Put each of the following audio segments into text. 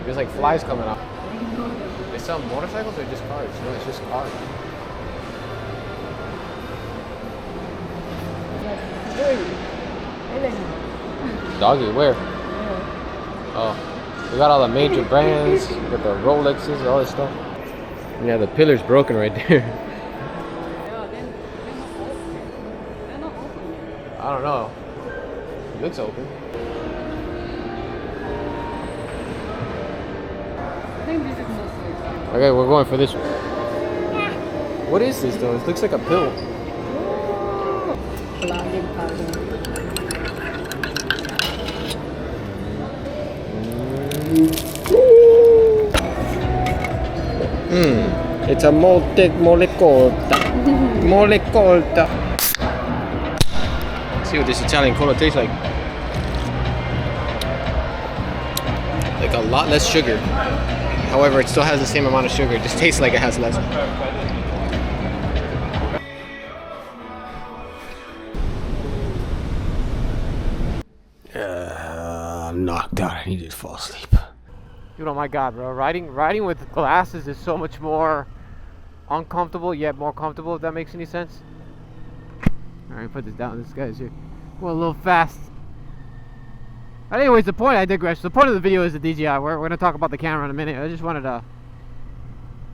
There's like flies coming out. They sell motorcycles or just cars? No, it's just cars. Doggy, where? Oh, we got all the major brands. We got the Rolexes, all this stuff. Yeah, the pillar's broken right there. I don't know. It looks open. Okay, we're going for this one. What is this though? It looks like a pill. It's a molecolta. Let's see what this Italian cola tastes like. Like a lot less sugar. However, it still has the same amount of sugar. It just tastes like it has less. I'm knocked out. I need to fall asleep. Dude, oh my god, bro. Riding with glasses is so much more uncomfortable, yet more comfortable, if that makes any sense. Alright, put this down. This guy's here. Well, a little fast. But anyways, the point, I digress. The point of the video is the DJI. We're going to talk about the camera in a minute. I just wanted to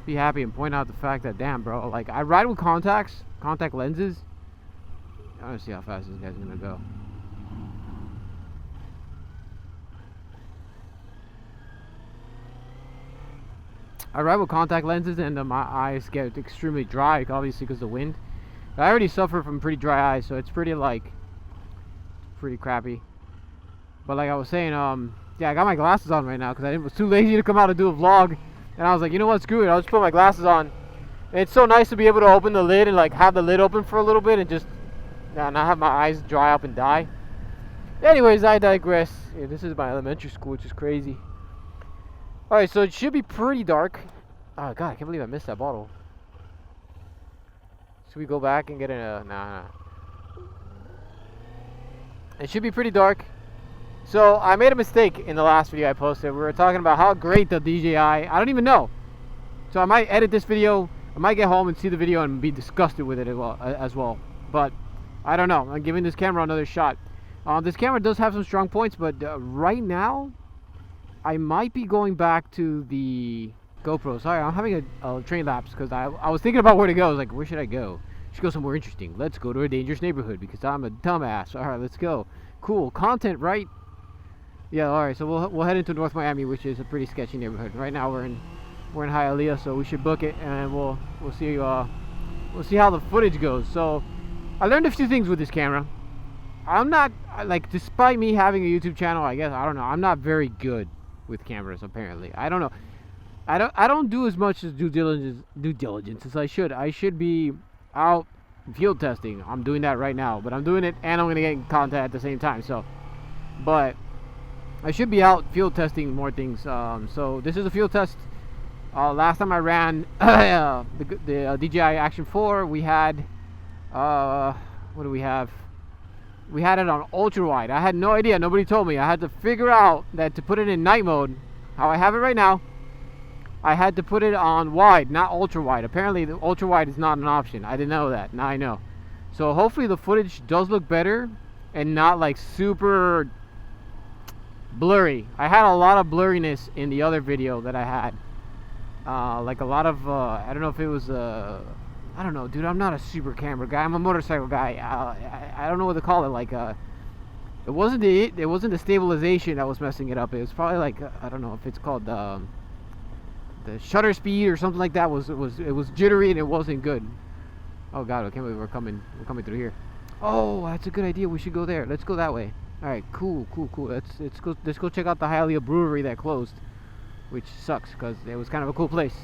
be happy and point out the fact that, damn, bro, like, I ride with contact lenses. I want to see how fast this guy's going to go. I ride with contact lenses and my eyes get extremely dry, obviously because of the wind. I already suffer from pretty dry eyes, so it's pretty crappy. But like I was saying, yeah, I got my glasses on right now because I was too lazy to come out and do a vlog. And I was like, you know what, screw it, I'll just put my glasses on. And it's so nice to be able to open the lid and like have the lid open for a little bit and just not have my eyes dry up and die. Anyways, I digress. Yeah, this is my elementary school, which is crazy. Alright, so it should be pretty dark. Oh god, I can't believe I missed that bottle. Should we go back and get a... Nah. It should be pretty dark. So, I made a mistake in the last video I posted. We were talking about how great the DJI... I don't even know. So I might edit this video. I might get home and see the video and be disgusted with it as well. But, I don't know. I'm giving this camera another shot. This camera does have some strong points, but right now... I might be going back to the GoPro. Sorry, I'm having a train lapse because I was thinking about where to go. I was like, where should I go? Should go somewhere interesting. Let's go to a dangerous neighborhood because I'm a dumbass. All right, let's go. Cool content, right? Yeah. All right. So we'll head into North Miami, which is a pretty sketchy neighborhood. Right now we're in Hialeah, so we should book it and we'll see how the footage goes. So I learned a few things with this camera. I'm not like, despite me having a YouTube channel, I guess I don't know. I'm not very good with cameras, apparently. I don't know. I don't do as much as due diligence as I should. I should be out field testing. I'm doing that right now, but I'm doing it and I'm gonna get in contact at the same time. So, but I should be out field testing more things. So this is a field test. Last time I ran the DJI Action 4, we had what do we have? We had it on ultra wide. I had no idea. Nobody told me. I had to figure out that to put it in night mode, how I have it right now, I had to put it on wide, not ultra wide. Apparently the ultra wide is not an option. I didn't know that. Now I know. So hopefully the footage does look better and not like super blurry. I had a lot of blurriness in the other video that I had. Like a lot of I don't know if it was I don't know, dude. I'm not a super camera guy. I'm a motorcycle guy. I don't know what to call it. Like, it wasn't the stabilization that was messing it up. It was probably like I don't know if it's called the shutter speed or something like that. It was jittery and it wasn't good. Oh god, I can't believe we're coming through here. Oh, that's a good idea. We should go there. Let's go that way. All right, cool. Let's go check out the Hialeah Brewery that closed, which sucks because it was kind of a cool place.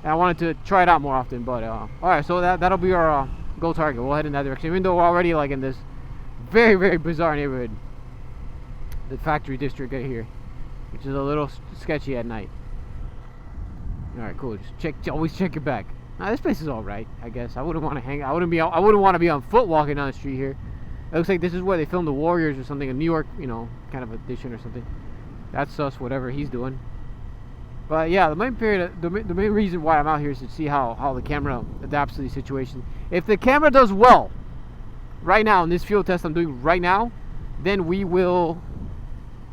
And I wanted to try it out more often, but alright, so that'll be our goal target. We'll head in that direction, even though we're already like in this very, very bizarre neighborhood, the factory district right here, which is a little sketchy at night. Alright, cool. Just always check your back. Now this place is alright, I guess. I wouldn't want to hang. I wouldn't want to be on foot walking down the street here. It looks like this is where they filmed The Warriors or something, a New York, kind of edition or something. That's sus, whatever he's doing. But yeah, the main reason why I'm out here is to see how the camera adapts to these situations. If the camera does well right now in this field test I'm doing right now, then we will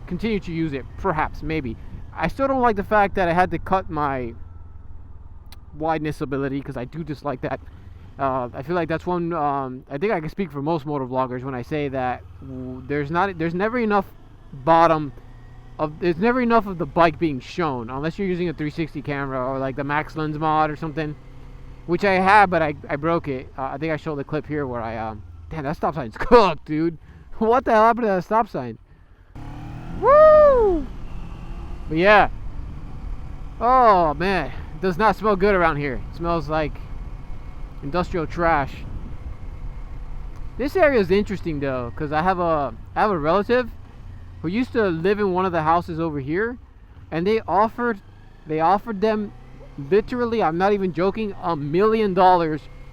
continue to use it, perhaps, maybe. I still don't like the fact that I had to cut my wideness ability, because I do dislike that. I feel like that's one. I think I can speak for most motor vloggers when I say that there's never enough there's never enough of the bike being shown, unless you're using a 360 camera or like the Max Lens mod or something, which I have, but I broke it. I think I showed the clip here where I damn, that stop sign's cooked, dude. What the hell happened to that stop sign? Woo! But yeah. Oh man, it does not smell good around here. It smells like industrial trash. This area is interesting though, because I have a relative who used to live in one of the houses over here, and they offered them literally, I'm not even joking, $1 million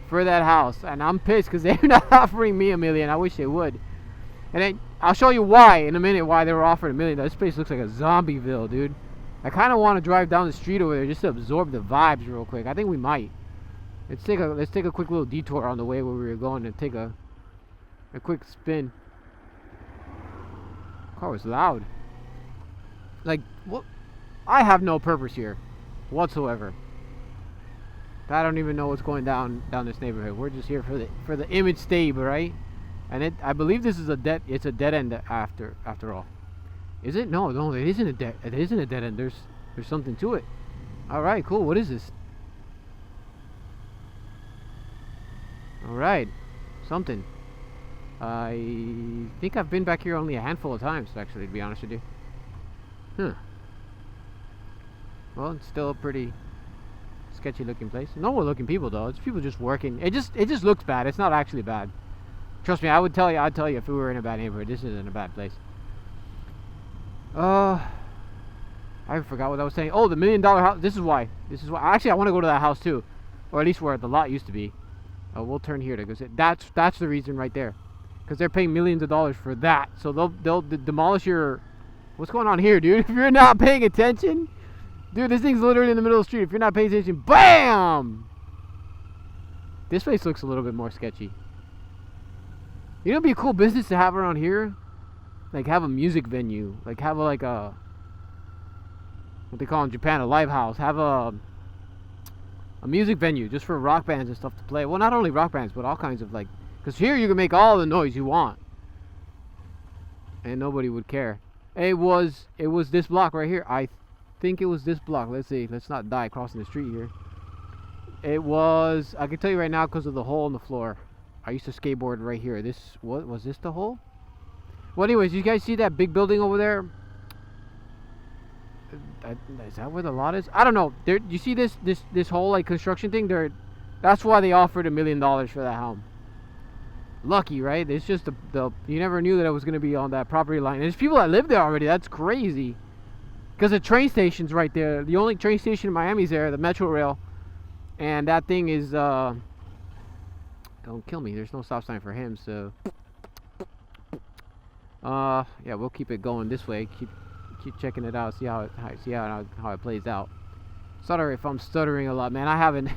for that house. And I'm pissed because they're not offering me $1 million. I wish they would. And then I'll show you why in a minute, why they were offered $1 million. This place looks like a zombieville, dude. I kind of want to drive down the street over there just to absorb the vibes real quick. I think we might. Let's take a quick little detour on the way where we were going and take a quick spin. Car was loud. Like, what? I have no purpose here whatsoever. I don't even know what's going down this neighborhood. We're just here for the image stable, right? And I believe this is it's a dead end after all. Is it? No, it isn't a dead end. There's something to it. All right, cool. What is this? All right, something. I think I've been back here only a handful of times, actually, to be honest with you. Well, it's still a pretty sketchy looking place. Normal looking people though. It's people just working. It just looks bad. It's not actually bad. Trust me, I'd tell you if we were in a bad neighborhood. This isn't a bad place. I forgot what I was saying. Oh, the $1 million house. This is why. Actually, I want to go to that house too, or at least where the lot used to be. We'll turn here to go. That's the reason right there, because they're paying millions of dollars for that. So they'll demolish your. What's going on here, dude? If you're not paying attention, dude, this thing's literally in the middle of the street. If you're not paying attention, BAM! This place looks a little bit more sketchy. You know, it'd be a cool business to have around here. Like have a music venue. Like have what they call in Japan, a live house. Have a music venue just for rock bands and stuff to play. Well, not only rock bands, but all kinds of like. Because here you can make all the noise you want, and nobody would care. It was this block right here. I think it was this block. Let's see. Let's not die crossing the street here. It was. I can tell you right now because of the hole in the floor. I used to skateboard right here. What was this, the hole? Well, anyways, you guys see that big building over there? Is that where the lot is? I don't know. You see this whole like construction thing? That's why they offered $1 million for that home. Lucky, right? It's just the you never knew that it was going to be on that property line. And there's people that live there already. That's crazy. Because the train station's right there. The only train station in Miami is there, the Metro Rail. And that thing is don't kill me. There's no stop sign for him, so yeah, we'll keep it going this way. Keep checking it out. See how it plays out. Sorry if I'm stuttering a lot, man. I haven't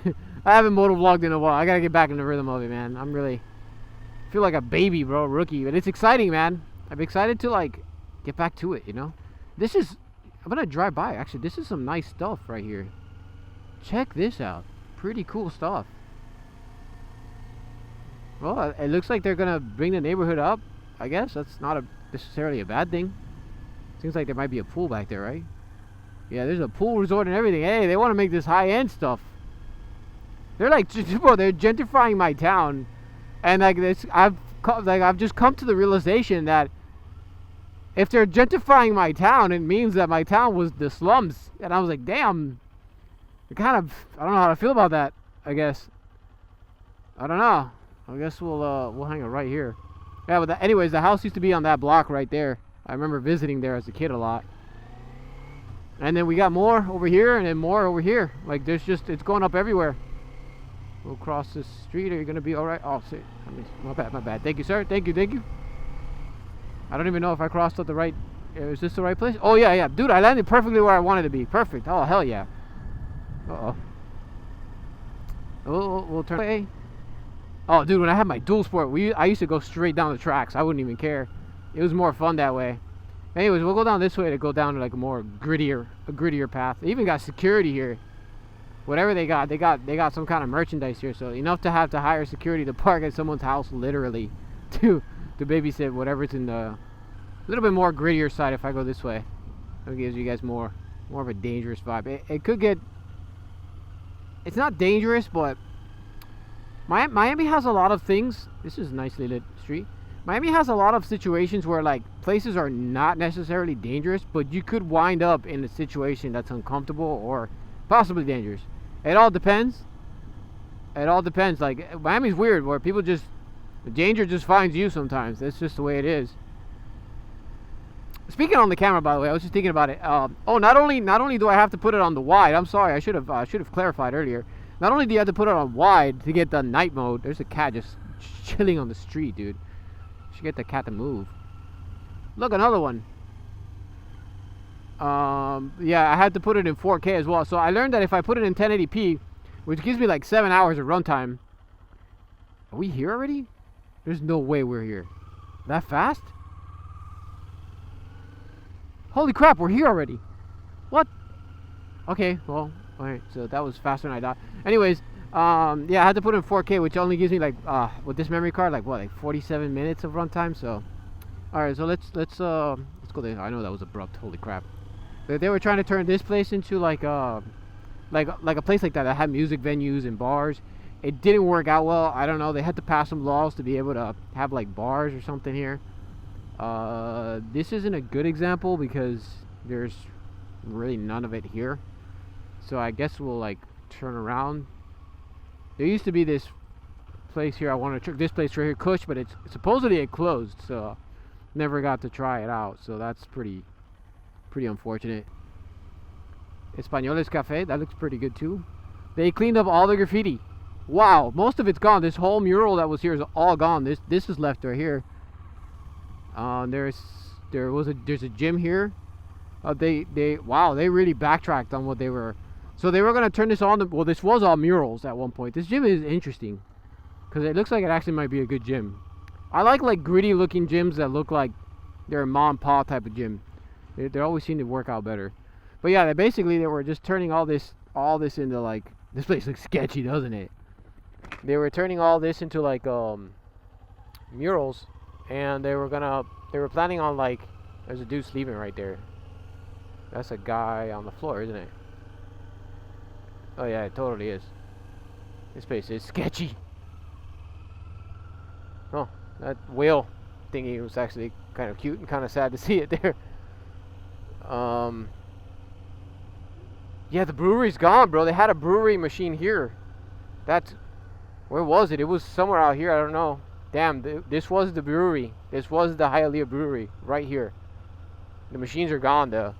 motovlogged in a while. I gotta get back in the rhythm of it, man. I'm really feel like a baby, bro, rookie, but it's exciting, man. I'm excited to like get back to it, you know. I'm gonna drive by. Actually, this is some nice stuff right here. Check this out. Pretty cool stuff. Well, it looks like they're gonna bring the neighborhood up. I guess that's not necessarily a bad thing. Seems like there might be a pool back there, right? Yeah, there's a pool resort and everything. Hey, they want to make this high-end stuff. They're like, bro, they're gentrifying my town, and like this, I've just come to the realization that if they're gentrifying my town, it means that my town was the slums. And I was like, damn. I don't know how to feel about that. I guess. I don't know. I guess we'll hang it right here. Yeah, but anyways, the house used to be on that block right there. I remember visiting there as a kid a lot. And then we got more over here and then more over here. Like it's going up everywhere. We'll cross this street. Are you gonna be all right? Oh, my bad. Thank you, sir. Thank you. I don't even know if I crossed at the right Is this the right place? Oh yeah, yeah, dude, I landed perfectly where I wanted to be. Perfect. Oh hell yeah. Uh-oh. We'll turn away. Oh dude, when I had my dual sport, I used to go straight down the tracks. I wouldn't even care. It was more fun that way. Anyways, we'll go down this way to go down to like a more grittier path. They even got security here. Whatever they got some kind of merchandise here, so enough to have to hire security to park at someone's house, literally, to babysit whatever's in the little bit more grittier side. If I go this way, it gives you guys more of a dangerous vibe. It could get. It's not dangerous, but Miami has a lot of things. This is a nicely lit street. Miami has a lot of situations where like places are not necessarily dangerous, but you could wind up in a situation that's uncomfortable or possibly dangerous. It all depends. It all depends. Like Miami's weird, where people just the danger just finds you sometimes. That's just the way it is. Speaking on the camera, by the way, I was just thinking about it. Oh, not only do I have to put it on the wide. I'm sorry, I should have clarified earlier. Not only do you have to put it on wide to get the night mode. There's a cat just chilling on the street, dude. You should get the cat to move. Look, another one. Yeah, I had to put it in 4K as well. So I learned that if I put it in 1080p, which gives me like 7 hours of runtime. Are we here already? There's no way we're here. That fast? Holy crap, we're here already. What? Okay, well, alright, so that was faster than I thought. Anyways, yeah, I had to put it in 4K, which only gives me like, with this memory card, like what, like 47 minutes of runtime, so. Alright, so let's go there. I know that was abrupt, holy crap. They were trying to turn this place into like a place like that had music venues and bars. It didn't work out well. I don't know, they had to pass some laws to be able to have like bars or something here. This isn't a good example because there's really none of it here. So I guess we'll like turn around. There used to be this place here. I want to this place right here, Kush, but it's supposedly it closed, so never got to try it out. So that's pretty unfortunate. Españoles Cafe, that looks pretty good too. They cleaned up all the graffiti. Wow, most of it's gone. This whole mural that was here is all gone. This is left right here. There's a gym here. They really backtracked on what they were. So they were gonna turn this on. Well, this was all murals at one point. This gym is interesting because it looks like it actually might be a good gym. I like gritty looking gyms that look like they're a mom and pop type of gym. They always seem to work out better. But yeah, they were just turning all this into like, this place looks sketchy, doesn't it? They were turning all this into like murals, and they were planning on like, there's a dude sleeping right there. That's a guy on the floor, isn't it? Oh yeah, it totally is. This place is sketchy. Oh, that whale thingy was actually kind of cute and kind of sad to see it there. Yeah, the brewery's gone, bro. They had a brewery machine here. Where was it? It was somewhere out here. I don't know. Damn, this was the brewery. This was the Hialeah brewery right here. The machines are gone though.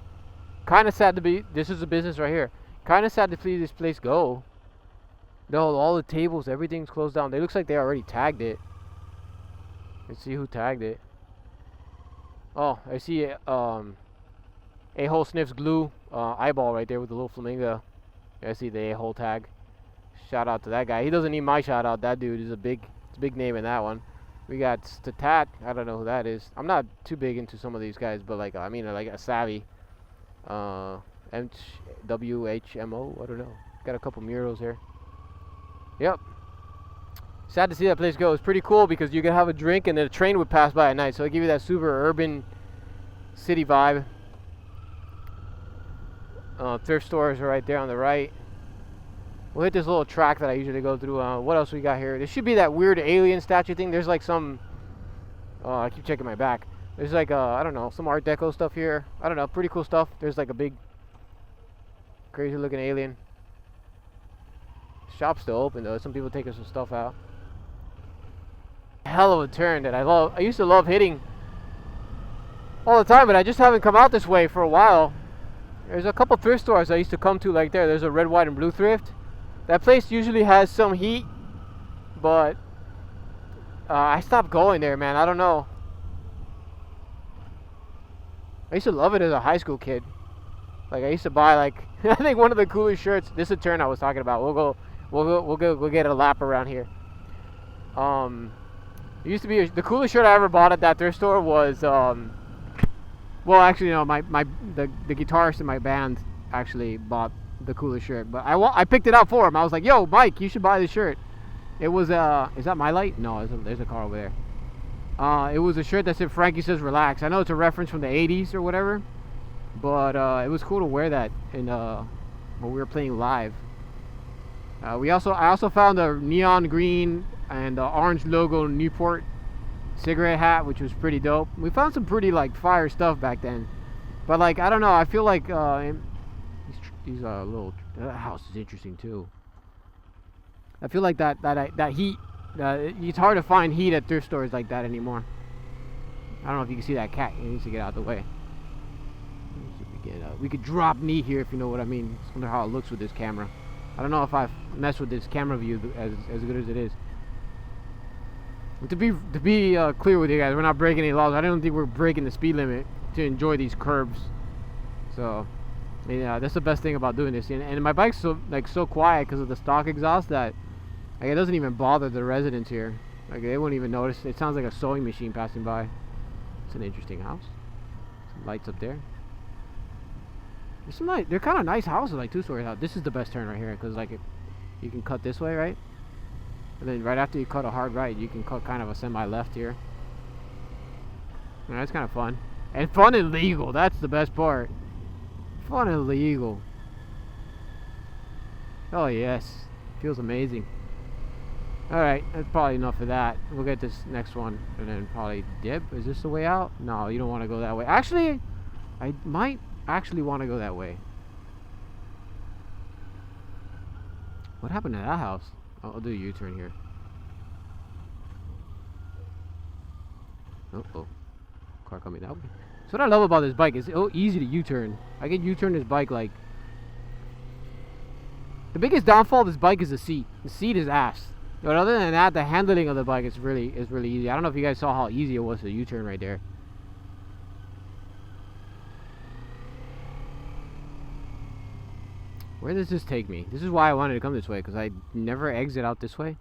Kind of sad to be. This is a business right here. Kind of sad to see this place go. No, all the tables, everything's closed down. It looks like they already tagged it. Let's see who tagged it. Oh, I see it. A-hole sniffs glue eyeball right there with the little flamingo. I see the A-hole tag. Shout out to that guy. He doesn't need my shout out. That dude is a big name in that one. We got Statat. I don't know who that is. I'm not too big into some of these guys, but like, I mean, like a savvy. WHMO. I don't know. Got a couple murals here. Yep. Sad to see that place go. It's pretty cool because you could have a drink and then a train would pass by at night. So it give you that super urban city vibe. Thrift stores are right there on the right. We'll hit this little track that I usually go through. What else we got here? There should be that weird alien statue thing. There's like some... I keep checking my back. There's like, I don't know, some Art Deco stuff here. I don't know, pretty cool stuff. There's like a big, crazy looking alien. Shop's still open though. Some people taking some stuff out. Hell of a turn that I love. I used to love hitting all the time, but I just haven't come out this way for a while. There's a couple thrift stores I used to come to like there. There's a red, white, and blue thrift. That place usually has some heat, but I stopped going there, man. I don't know. I used to love it as a high school kid. Like I used to buy like I think one of the coolest shirts. This is a turn I was talking about. We'll get a lap around here. It used to be the coolest shirt I ever bought at that thrift store was well, actually no, the guitarist in my band actually bought the coolest shirt, but I picked it out for him. I was like, "Yo, Mike, you should buy this shirt." It was is that My Light? No, there's a car over there. It was a shirt that said "Frankie Says Relax." I know it's a reference from the '80s or whatever, but it was cool to wear that in when we were playing live. I also found a neon green and orange logo Newport cigarette hat, which was pretty dope. We found some pretty like fire stuff back then, but like I don't know. I feel like these little that house is interesting too. I feel like that heat. It's hard to find heat at thrift stores like that anymore. I don't know if you can see that cat. He needs to get out of the way. We could drop knee here if you know what I mean. I wonder how it looks with this camera. I don't know if I've messed with this camera view as good as it is. To be clear with you guys, we're not breaking any laws. I don't think we're breaking the speed limit to enjoy these curbs. So, yeah, that's the best thing about doing this. And my bike's so quiet because of the stock exhaust that like it doesn't even bother the residents here. Like they won't even notice. It sounds like a sewing machine passing by. It's an interesting house. Some lights up there. There's some they're kind of nice houses, like two-story house. This is the best turn right here because like you can cut this way, right? And then right after you cut a hard right, you can cut kind of a semi-left here. And that's kind of fun. And fun and legal. That's the best part. Fun and legal. Oh yes, feels amazing. Alright, that's probably enough of that. We'll get this next one and then probably dip. Is this the way out? No, you don't want to go that way. Actually, I might actually want to go that way. What happened to that house? I'll do a U-turn here. Oh, car coming that way. So what I love about this bike is it's easy to U-turn. I can U-turn this bike like... The biggest downfall of this bike is the seat. The seat is ass. But other than that, the handling of the bike is really easy. I don't know if you guys saw how easy it was to U-turn right there. Where does this take me? This is why I wanted to come this way, because I never exit out this way.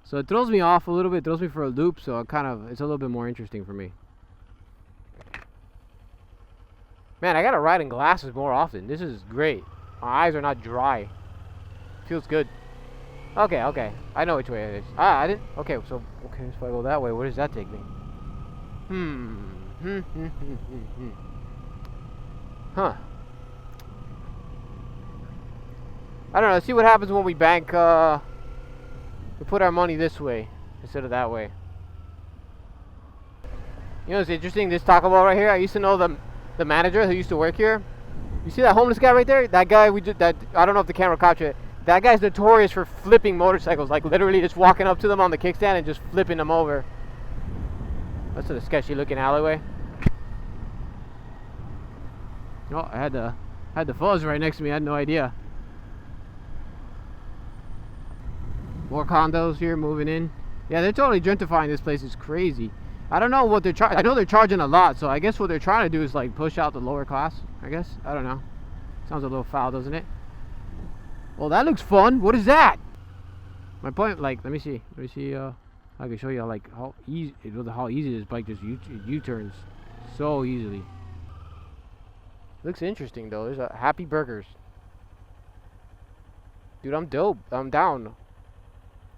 So it throws me off a little bit, throws me for a loop, so it's a little bit more interesting for me. Man, I gotta ride in glasses more often. This is great. My eyes are not dry. Feels good. Okay. I know which way it is. I didn't. Okay, so if I go that way, where does that take me? Huh. I don't know. Let's see what happens when we bank. We put our money this way instead of that way. You know, it's interesting. This Taco Bell right here. I used to know the manager who used to work here. You see that homeless guy right there? That guy we did that. I don't know if the camera captured it. That guy's notorious for flipping motorcycles, like literally just walking up to them on the kickstand and just flipping them over. That's a sketchy looking alleyway. Oh, I had the fuzz right next to me. I had no idea. More condos here moving in. Yeah, they're totally gentrifying this place. It's crazy. I don't know what they're charging. I know they're charging a lot, so I guess what they're trying to do is like push out the lower class, I guess. I don't know. Sounds a little foul, doesn't it? Well, that looks fun. What is that? My point, like, let me see. I can show you like how easy this bike just U-turns so easily. Looks interesting though. There's a Happy Burgers. Dude, I'm dope. I'm down.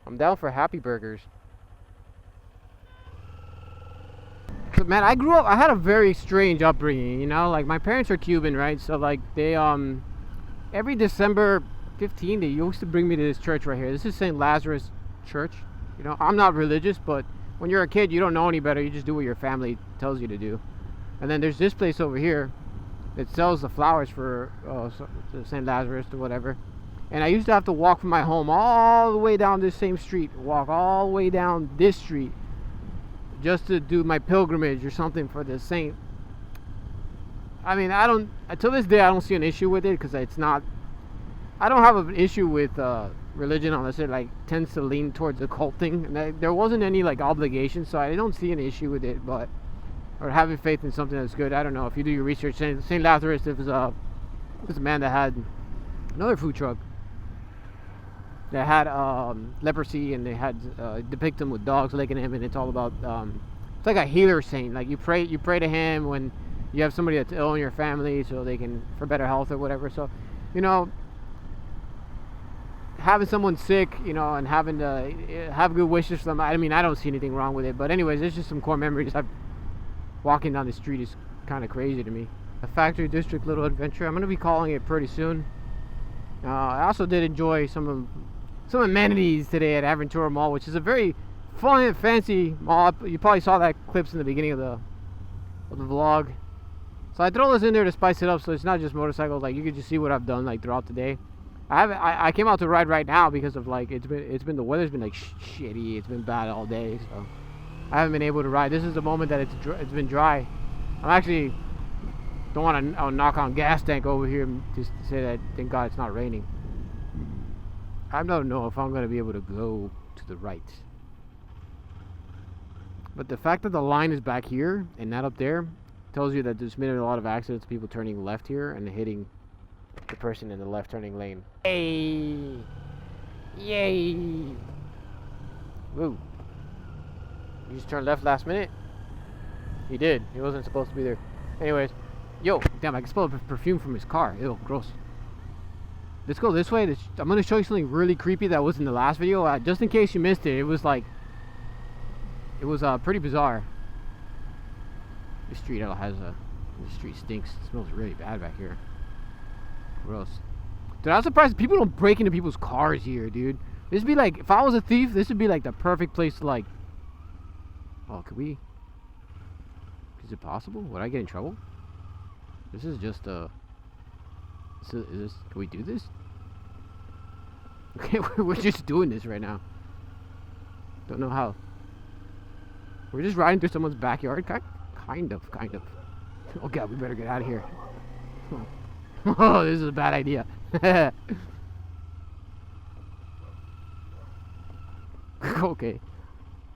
I'm down for Happy Burgers. But man, I had a very strange upbringing, you know? Like, my parents are Cuban, right? So, like, they, every December 15th, they used to bring me to this church right here. This is St. Lazarus Church. You know, I'm not religious, but when you're a kid, you don't know any better. You just do what your family tells you to do. And then there's this place over here that sells the flowers for St. Lazarus or whatever. And I used to have to walk from my home all the way down this same street, walk all the way down this street just to do my pilgrimage or something for the saint. I mean, till this day, I don't see an issue with it because it's not, I don't have an issue with religion unless it like tends to lean towards the cult thing. And there wasn't any like obligation, so I don't see an issue with it. But or having faith in something that's good. I don't know. If you do your research, St. Lazarus, it was a man that had another food truck that had leprosy, and they had depict him with dogs licking him, and it's all about it's like a healer saint. Like you pray to him when you have somebody that's ill in your family, so they can, for better health or whatever. So, you know, having someone sick, you know, and having to have good wishes for them. I mean, I don't see anything wrong with it, but anyways, it's just some core memories. Walking down the street is kind of crazy to me. A Factory District Little Adventure. I'm gonna be calling it pretty soon. I also did enjoy some amenities today at Aventura Mall, which is a very fun and fancy mall. You probably saw that clips in the beginning of the vlog. So I throw this in there to spice it up, so it's not just motorcycles. Like, you can just see what I've done like throughout the day. I came out to ride right now because of like it's been the weather's been like shitty. It's been bad all day, so I haven't been able to ride. This is the moment that it's been dry. I'm actually don't want to knock on gas tank over here just to say that thank God it's not raining. I don't know if I'm gonna be able to go to the right, but the fact that the line is back here and not up there tells you that there's been a lot of accidents. People turning left here and hitting the person in the left turning lane. Yay! Yay! Woo! You just turned left last minute? He did. He wasn't supposed to be there. Anyways, yo, damn! I can smell the perfume from his car. Ew, gross. Let's go this way. I'm gonna show you something really creepy that was in the last video. Just in case you missed it, it was pretty bizarre. This street this street stinks. It smells really bad back here. Gross. Dude, I'm surprised people don't break into people's cars here, dude. This would be like, if I was a thief, this would be like the perfect place to like. Oh, could we? Is it possible? Would I get in trouble? This is just can we do this? Okay, we're just doing this right now. Don't know how. We're just riding through someone's backyard, kind of. Oh God, we better get out of here. Oh, this is a bad idea. Okay,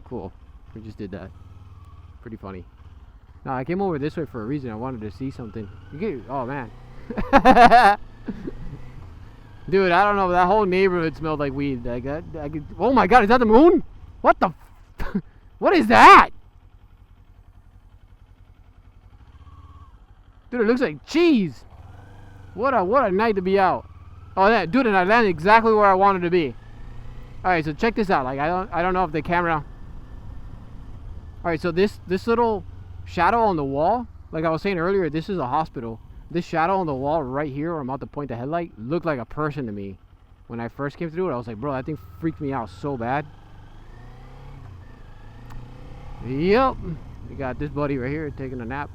cool. We just did that. Pretty funny. No, I came over this way for a reason. I wanted to see something. Oh man. Dude, I don't know. That whole neighborhood smelled like weed. Like that. Oh my God, is that the moon? What the? What is that? Dude, it looks like cheese. What a night to be out. Oh yeah, dude, and I landed exactly where I wanted to be. Alright, so check this out. Like I don't know if the camera. Alright, so this little shadow on the wall, like I was saying earlier, this is a hospital. This shadow on the wall right here where I'm about to point the headlight looked like a person to me. When I first came through it, I was like, bro, that thing freaked me out so bad. Yep. We got this buddy right here taking a nap.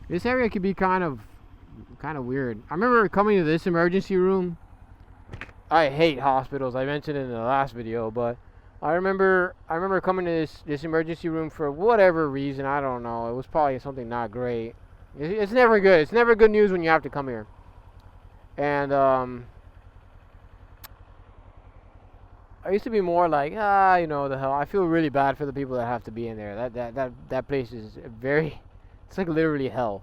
This area could be kind of weird. I remember coming to this emergency room. I hate hospitals. I mentioned it in the last video, but I remember coming to this emergency room for whatever reason. I don't know. It was probably something not great. It's never good. It's never good news when you have to come here. And I used to be more like, you know, the hell. I feel really bad for the people that have to be in there. That place is very. It's like literally hell.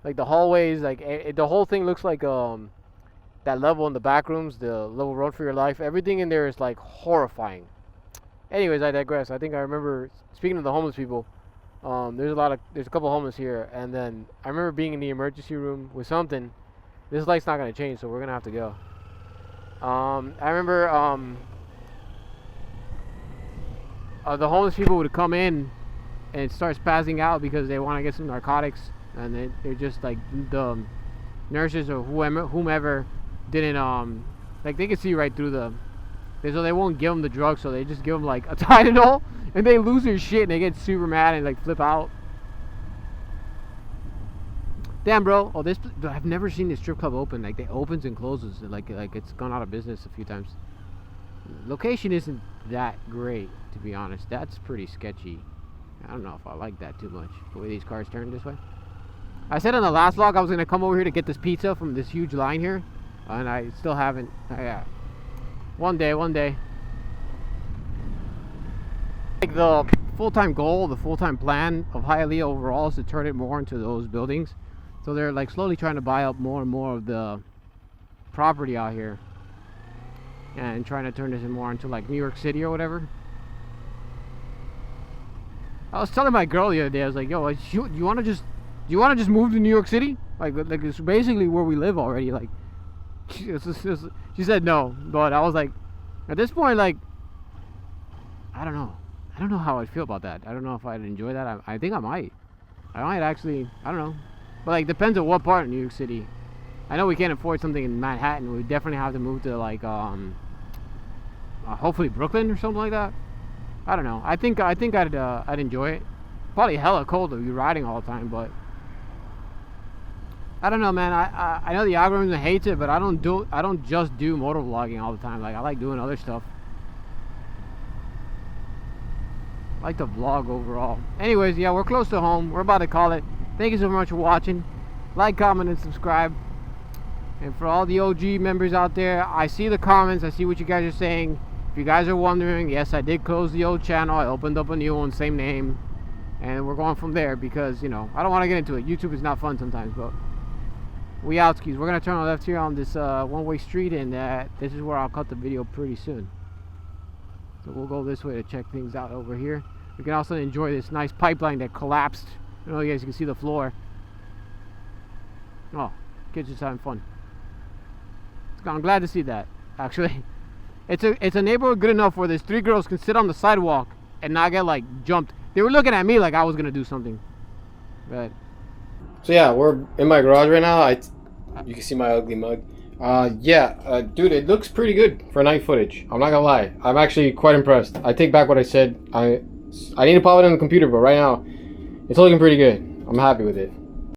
Like the hallways, like the whole thing looks like that level in the back rooms, the level Road for Your Life. Everything in there is like horrifying. Anyways, I digress. I think I remember, speaking of the homeless people, there's a couple homeless here, and then I remember being in the emergency room with something. This light's not gonna change, so we're gonna have to go. I remember the homeless people would come in and start spazzing out because they want to get some narcotics, and they're just like the nurses or whomever didn't like they could see right through them, so they won't give them the drugs, so they just give them like a Tylenol, and they lose their shit and they get super mad and like flip out. Damn, bro. Oh, I've never seen this strip club open. Like, it opens and closes. Like it's gone out of business a few times. Location isn't that great, to be honest. That's pretty sketchy. I don't know if I like that too much, the way these cars turn this way. I said in the last vlog I was going to come over here to get this pizza from this huge line here, and I still haven't. Yeah. One day. Like the full-time goal, the full-time plan of Hialeah overall is to turn it more into those buildings. So they're like slowly trying to buy up more and more of the property out here and trying to turn this more into like New York City or whatever. I was telling my girl the other day, I was like, yo, you want to just move to New York City? Like it's basically where we live already. Like, she said no, but I was like, at this point, like, I don't know how I'd feel about that. I don't know if I'd enjoy that. I think I might actually, I don't know, but like depends on what part of New York City. I know we can't afford something in Manhattan. We definitely have to move to like hopefully Brooklyn or something like that. I don't know. I think I'd enjoy it. Probably hella cold to be riding all the time, but I don't know, man. I know the algorithm hates it, but I don't just do motor vlogging all the time. Like I like doing other stuff. I like to vlog overall. Anyways, yeah, we're close to home. We're about to call it. Thank you so much for watching. Like, comment, and subscribe. And for all the OG members out there, I see the comments. I see what you guys are saying. If you guys are wondering, yes, I did close the old channel. I opened up a new one, same name. And we're going from there because, you know, I don't want to get into it. YouTube is not fun sometimes, but we outskis. We're going to turn on left here on this one-way street, and this is where I'll cut the video pretty soon. So we'll go this way to check things out over here. We can also enjoy this nice pipeline that collapsed. I don't know if you guys can see the floor. Oh, kids just having fun. I'm glad to see that, actually. It's a neighborhood good enough where there's 3 girls can sit on the sidewalk and not get like jumped. They were looking at me like I was gonna do something. But so yeah, we're in my garage right now. You can see my ugly mug. Dude, it looks pretty good for night footage. I'm not gonna lie. I'm actually quite impressed. I take back what I said. I need to pop it on the computer, but right now it's looking pretty good. I'm happy with it.